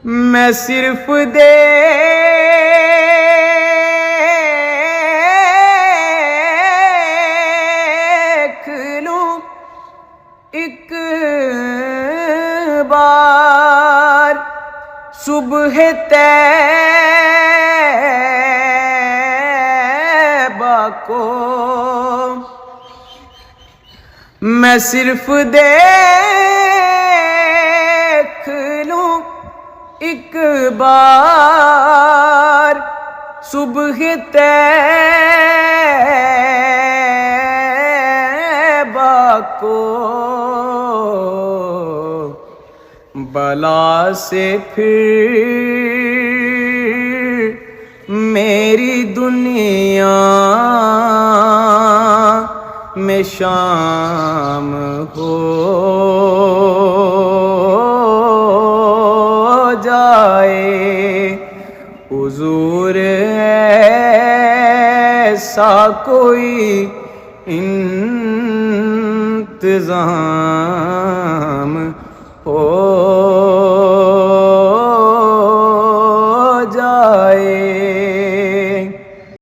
میں صرف دیکھ لوں ایک بار صبح طیبہ کو، میں صرف دیکھ لوں ایک بار صبح طیبہ کو، بلا سے پھر میری دنیا میں شام ہو جائے۔ حضور ایسا کوئی انتظام ہو